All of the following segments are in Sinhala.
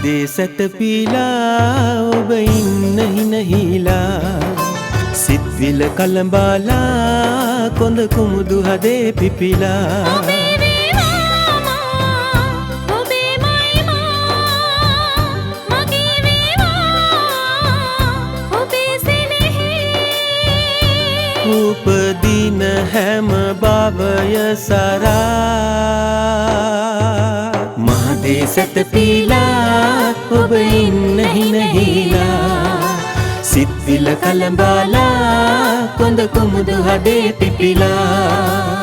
මහදේ සැතපීලා ඔබ ඉන්න හිනහිලා සිත්විල කළඹාලා කොඳ කුමුදු හදේ පිපිලා උපදින හැම භවය සරා මහදේ සැතපීලා ඔබ ඉන්න හිනහිලා සිත්විල කළඹාලා කොඳ කුමුදු හදේ පිපිලා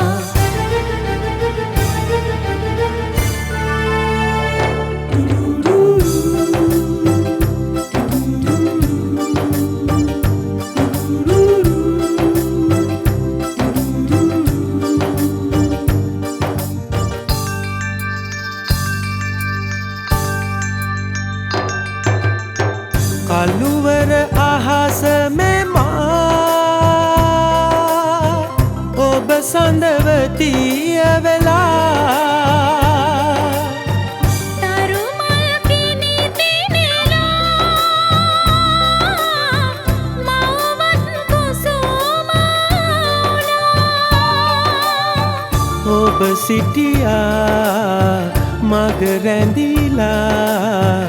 කළුවර අහස මෙමා ඔබ සඳවතිය වෙලා තරුමල් කිනි දිනලා මවවත් කුසුමලා ඔබ සිටියා මග රැඳිලා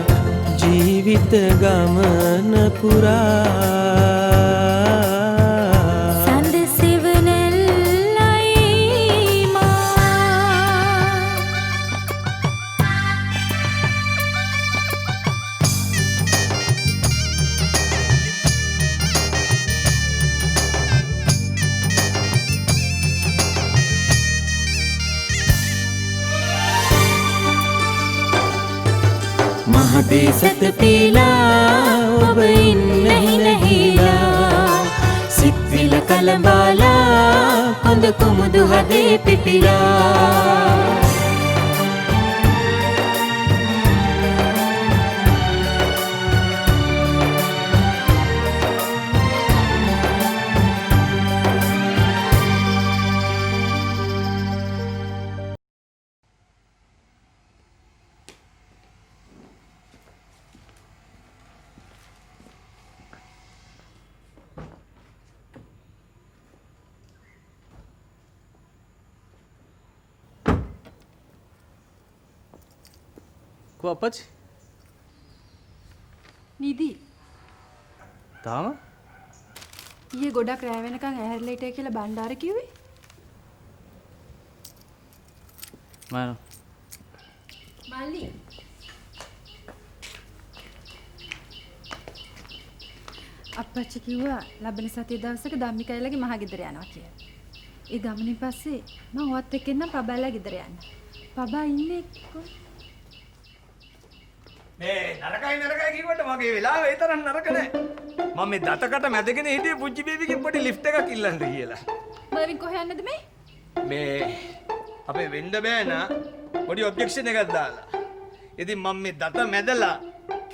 ජීවිත ගමන පුරා සඳ සිවනෙල්ලයි මා මහදේ සැතපීලා ඔබ ඉන්න හිනහිලා සිත්විල කළඹාලා කොඳ කුමුදු හදේ පිපිලා අපච්චි නිදි තාම ඊයේ ගොඩක් රැ වෙනකන් ඇහැරලා හිටිය කියලා බණ්ඩාර කිව්වේ මම මල්ලි අපච්චි කිව්වා ලබන සතිය දවසක ධම්මිකයිලගේ මහගෙදර යනවා කියලා. ඒ ගමනින් පස්සේ මම ඔවත් එක්ක එන්න පබාලා ගෙදර යන්න. පබා ඉන්නේ මේ නරකයි කිව්වට මගේ වෙලාව ඒ තරම් නරක නෑ. මම මේ දතකට මැදගෙන හිටියේ පුංචි බේබිගෙන් පොඩි ලිෆ්ට් එකක් ඉල්ලන්න කියලා. මර්වින් කොහෙ යන්නද මේ? මේ අපේ වෙන්න බෑ නා පොඩි ඔබ්ජෙක්ෂන් එකක් දාලා. ඉතින් මම මේ දත මැදලා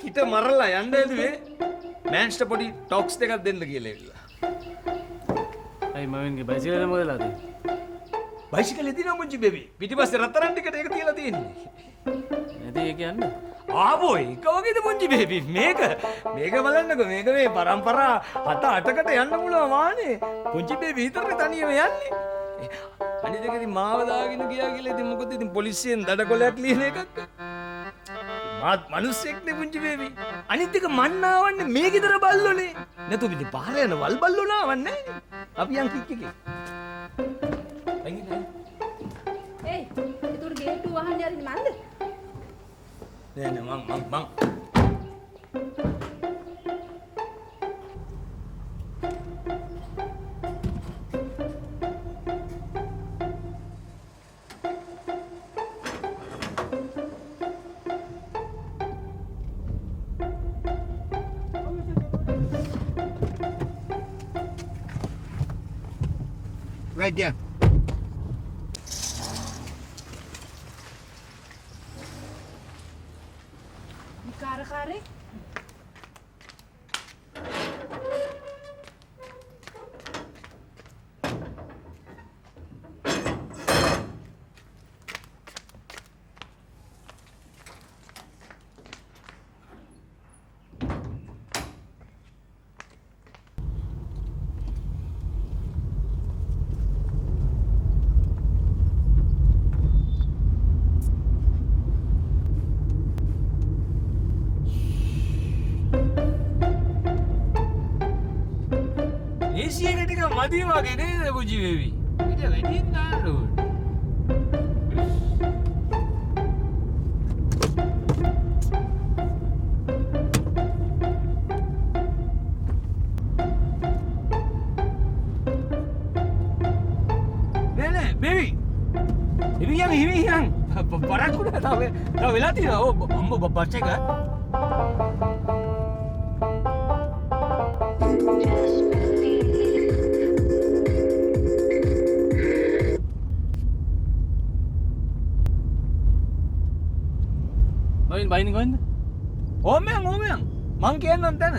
කිට මරලා යන්න ඇදුවේ මෑන්ස්ට පොඩි ටොක්ස් දෙකක් දෙන්න කියලා ඉල්ලලා. අයි මවෙන්ගේ බයිසිකලෙ මොකද වෙලා තියෙන්නේ? බයිසිකලේ දිනවා පුංචි බේබි. පිටිපස්සේ රත්තරන් ටිකට ඒක තියලා තියෙන්නේ. නැති ඒ කියන්නේ ආබෝ ඒක වගේද පුංචි බේබි මේක බලන්නකෝ මේක මේ පරම්පරා 7-8කට යන්න පුළුවන් වානේ පුංචි බේබි විතරනේ තනියම යන්නේ අනිත් එක ඉතින් මාව දාගෙන ගියා කියලා ඉතින් මොකද ඉතින් පොලිසියෙන් දඩකොලයක් ලියන එකක් මාත් මිනිස්සෙක්නේ පුංචි බේබි අනිත් එක මන්නාවන්නේ මේ ගෙදර බල්ලෝනේ නැතු ඉතින් පාර යන වල් බල්ලෝ නාවන්නේ අපි යන් කික් එකේ ඒයි ඒතර ගේට්ටුව වහන්න යන්නේ මන්ද? නෑ මං right there. කාරකාරේ මදි වගේ නේද පුංචි බේබි? ඊට වැඩියෙන් දාන්න ඕනේ. නේ බේබි. හිමියන් පරක්කුඩ තව වෙලා තියෙනවා. ඔව් අම්මෝ බස් එක. මවින් බයින්නේ කොහෙන්ද? ඕමයන් මං කියන්නම් තැන.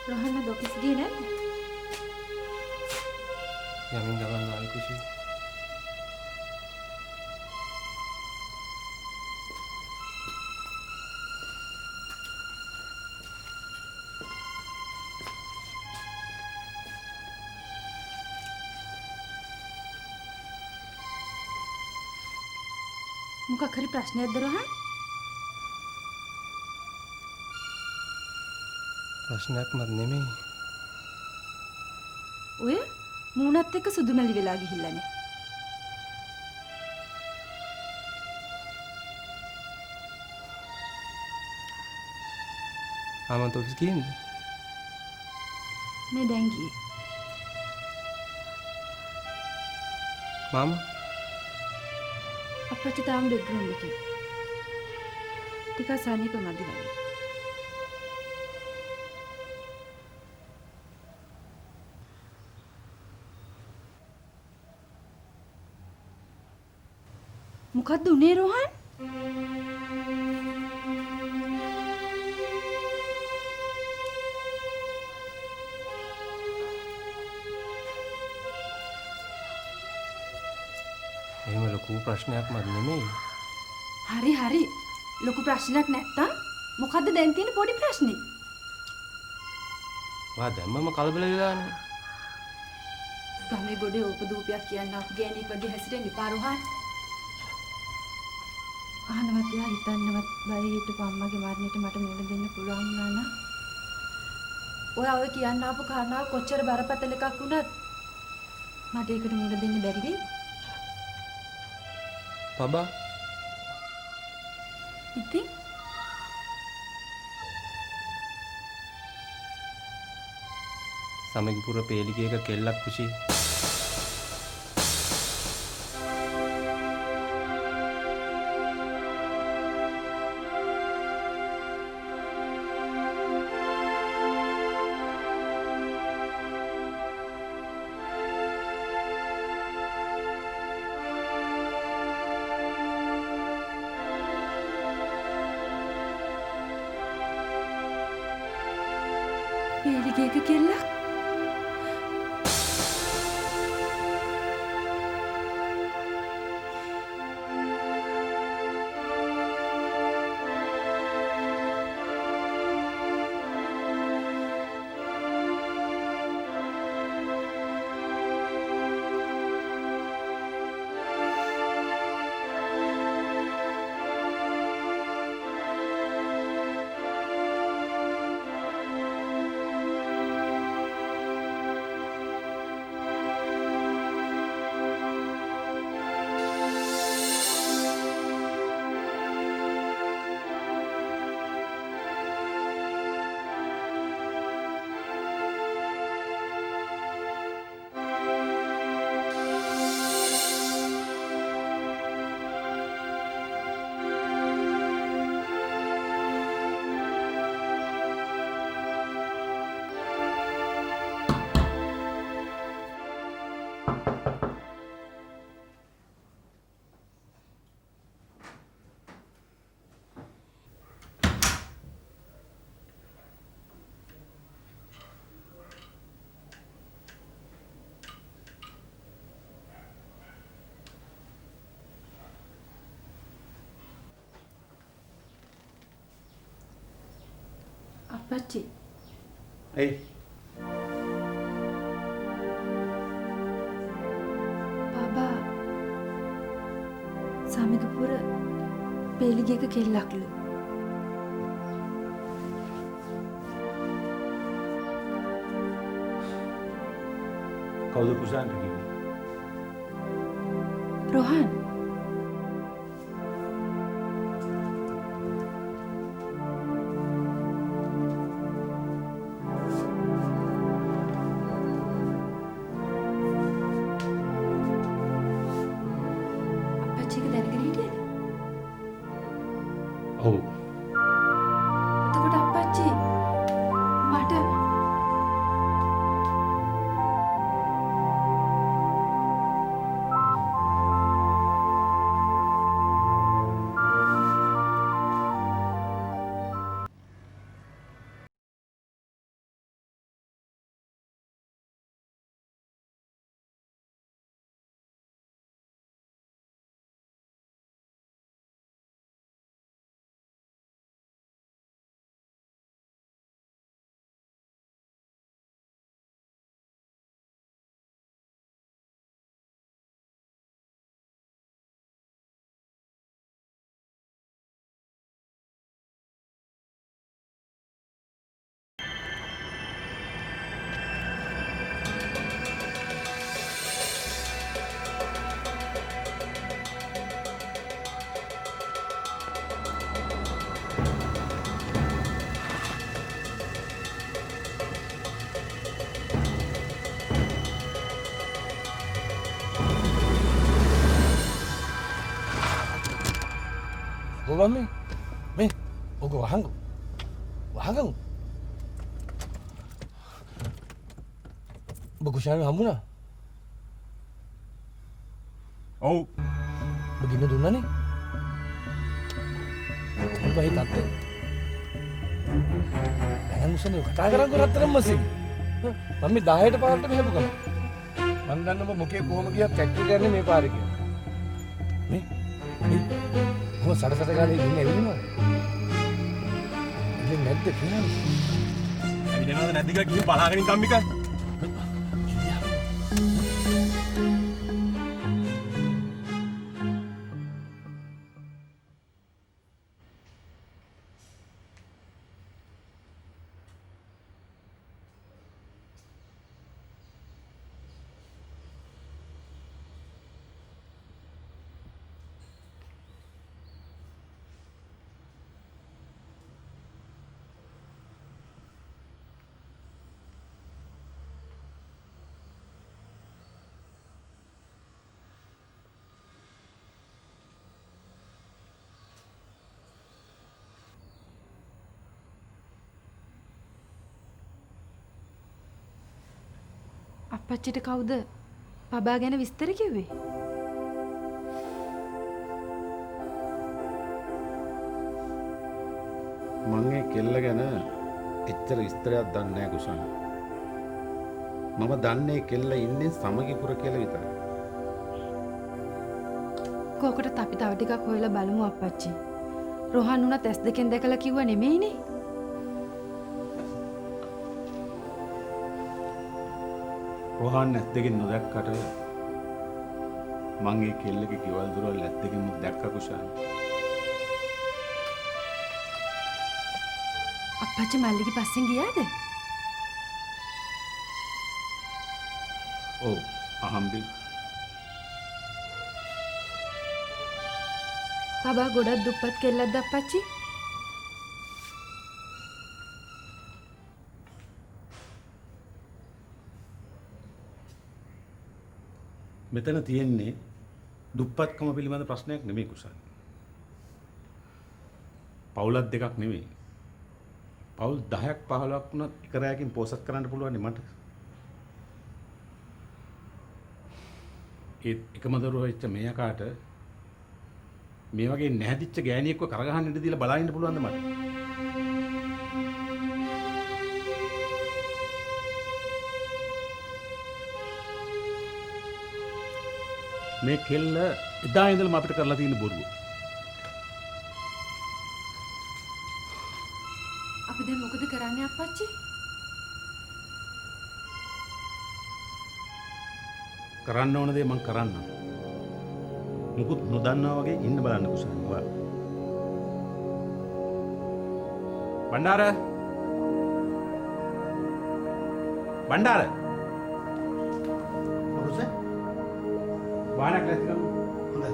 රොහන්න ඔෆිස් ගියේ නැද්ද? යමින් ගමන් ආයි කුෂි. මොකක් හරි ප්‍රශ්නයක්ද රොහන්? ප්‍රශ්නයක් මත් නෙමෙයි. ඔය මූණත් එක්ක සුදුමැලි වෙලා ගිහිල්ලානේ. ආමන්ත ඔෆිස් ගියේද? මේ දැන් ගියේ. මාමා අප්පච්චි තාම බෙඩ්රූම් එකේ. ටිකක් සනීප මදි වගේ. මොකද්ද උනේ රෝහන්? එහෙම ලොකු ප්‍රශ්නයක් මත් නෙමෙයි. හරි. ලොකු ප්‍රශ්නයක් නැත්තම් මොකද්ද දැන් තියෙන පොඩි ප්‍රශ්නේ? වා දැම්මම කලබල වෙලානේ. ගමේ ගොඩේ උපදූපයක් කියන්න අපු ගෑණියෙක් වගේ හැසිරෙන්න එපා රෝහන්. අහනවත් එයා හිතන්නවත් බය හිටපු අම්මගේ මරණයට මට මුණ දෙන්න පුළුවන් වුණා නම් ඔය කියන්න ආපු කාරණාව කොච්චර බරපතල එකක් වුණත් මට ඒකට මුණ දෙන්න බැරි වෙයි. බබා ඉතින් සමගිපුර පේලිකයක කෙල්ලක් කුෂි. පේලිගේක කෙල්ලක් අප්පච්චි ඇයි බබා සමිගපුර පෙළිගයක කෙල්ලක්ලු. කවුද කුසාන්ට කිව්වේ? රොහන් අප්පච්චික දැනගෙන හිටියද? ඔව්. එතකොට අප්පච්චි මට Mami, ven, oke wahang, wahang. Bagusnya kamu na. ඔව්. Begini dulu nih. Ini bayi tate. Jangan musuh nih, kata kerang kurat terus masih. Mami dah itu parah tuh bukan. Mandan nama muke kohom kiya factory करने में पार किया. nih, वो साढ़े kali ini ini mah. Ini nanti kian. ඇවිදිනවද නැද්ද කියලා ගිහින් බලාගෙන කම්මිකා. අප්පච්චිට කවුද බබා ගැන විස්තර කිව්වේ? මං ඒ කෙල්ල ගැන එච්චර විස්තරයක් දන්නේ නැහැ කුසන්. මම දන්නේ කෙල්ල ඉන්නේ සමගිපුර කියලා විතරයි. කෝකටත් අපි තව ටිකක් හොයලා බලමු අප්පච්චි. රොහන් උනත් ඇස් දෙකෙන් දැකලා කිව්ව නෙමෙයිනේ. රෝහන් ඇස් දෙකෙන් නොදැක්කට මං ඒ කෙල්ලගේ කිවල් දොරවල් ඇස් දෙකෙන් දැක්ක කුසන්. අප්පච්චි මල්ලිගේ පස්සෙන් ගියාද? ඔව් අහම්බි. බබා ගොඩක් දුප්පත් කෙල්ලක්ද අප්පච්චි? මෙතන තියෙන්නේ දුප්පත්කම පිළිබඳ ප්‍රශ්නයක් නෙමෙයි කුසන්. පවුලක් දෙකක් නෙමෙයි. පවුල් 10ක් 15ක් වුණත් එක රැයකින් පෝසත් කරන්න පුළුවන් නේ මට. ඒත් එකම දරුවා වෙච්ච මෙයාට මේ වගේ නැහැදිච්ච ගෑණියෙක්ව කරගහන්න ඉඳ දීලා බලන්න පුළුවන්ද මට? මේ කෙල්ල එදා ඉඳලම අපිට කරලා තියෙන බොරුව. අපි දැන් මොකද කරන්නේ අප්පච්චි? කරන්න ඕන දේ මං කරන්නම්. මුකුත් නොදන්නා වගේ ඉන්න බලන්න කුසල. බණ්ඩාර මොකද? වාහනයක් ලැස්ති කරමු. හොඳයි.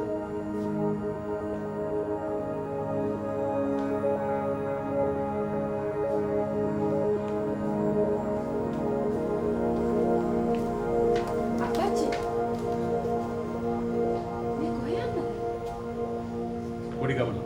අප්පච්චි. මේ කොහෙ යන්නද? පොඩි ගමන.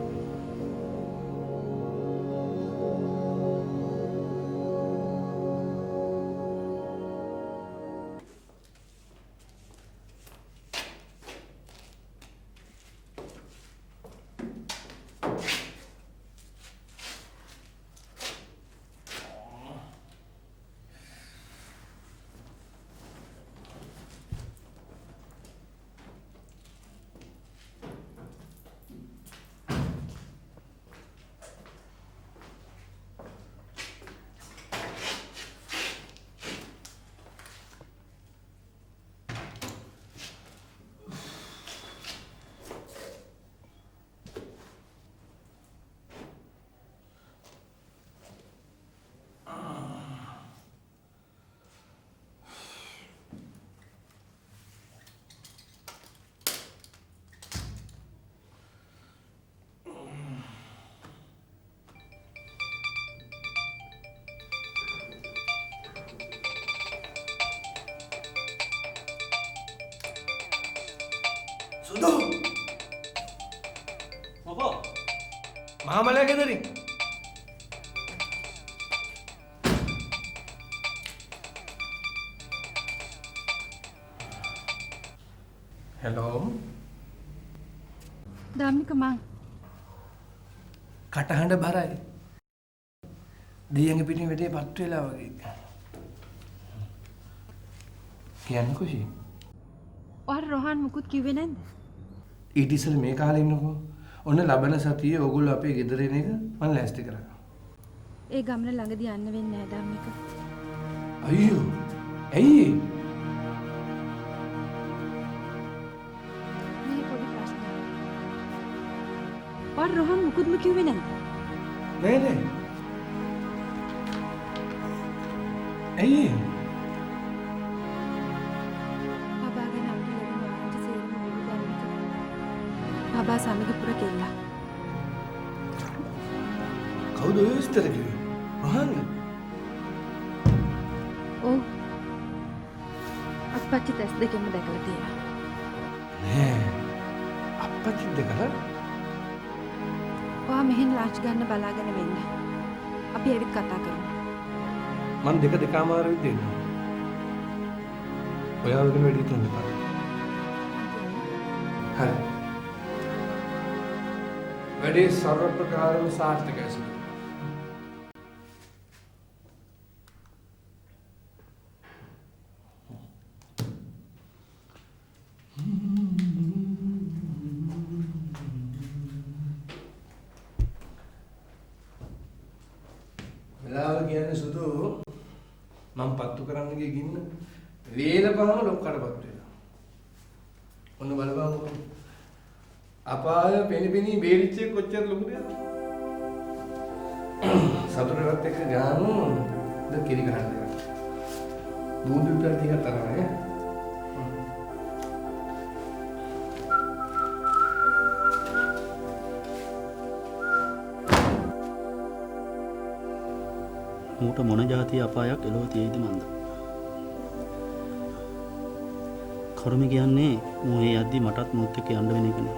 සුදු මොකෝ මහමලයා ගෙදරින් හෙලෝ ධම්මික මං කටහඬ බරයි දියංග පිටින් වෙටේ පත් වෙලා වගේ කියන්නේ කුෂි ඔය රෝහන් මුකුත් කිව්වේ නැද්ද? ඊට ඉස්සෙල්ලා මේ කාලේ ඉන්නකෝ ඔන්න ලබන සතියේ ඕගොල්ලෝ අපේ ගෙදර එන එක මම ලෑස්ති කරා. ඒ ගමන ළඟදී යන්න වෙන්නේ නැහැ ධම්මික. අයියෝ ඇයි මේ පොඩි ප්‍රශ්නයක්. ඔය රෝහන් මුකුත්ම කිව්වේ නැද්ද? නෑ ඇයි බබා ගැන අපිට ලැබෙන ආරංචි සේරම බොරු ධම්මික. බබා සමගිපුර කෙල්ලා. කවුද ඔය විස්තර කිව්වේ රහන් ඔව්. අප්පච්චි තෙස් දෙකම දැකලා තියෙනවා. නෑ අප්පච්චි දෙකලා ඔයා මෙහෙන් ලාච් ගන්න බලාගෙන වෙන්න. අපි ඇවිත් කතා කරමු. මම දෙකමාර විදිහට ඔයාව ගැන වැඩි හිතන්න එපා. හරි. වැඩි සර්ව ප්‍රකාරම සාර්ථකයි සුදු. වෙලාව කියන්නේ සුදු මම පත්තු කරන්න ගිය ගින්න වේලපහම ලොක්කටපත් වෙනවා. ඔන්න බලපං අපාය පෙනිපෙනී බේරිච්චේ කොච්චර ලොකුද? සතුටට එක්ක ගානු ද කිරි ගහන්න. දුඳු විතර ටිකක් තරමයි. මූට මොන જાතිය අපායක් එළව තියෙයිද මන්ද? කර්ම කියන්නේ මොහේ යද්දි මටත් මුත් එක්ක යන්න වෙන එකනේ.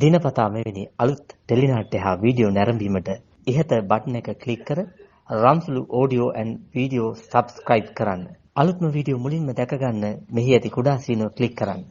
දිනපතා මෙවැනි අලුත් ටෙලිනාට්‍ය හා වීඩියෝ නැරඹීමට ඉහත බටන් එක ක්ලික් කර රම්සුලු ඔඩියෝ ඇන්ඩ් වීඩියෝ සබ්ස්ක්‍රයිබ් කරන්න. අලුත්ම වීඩියෝ මුලින්ම දැක ගන්න මෙහි ඇති කුඩා සීනුව ක්ලික් කරන්න.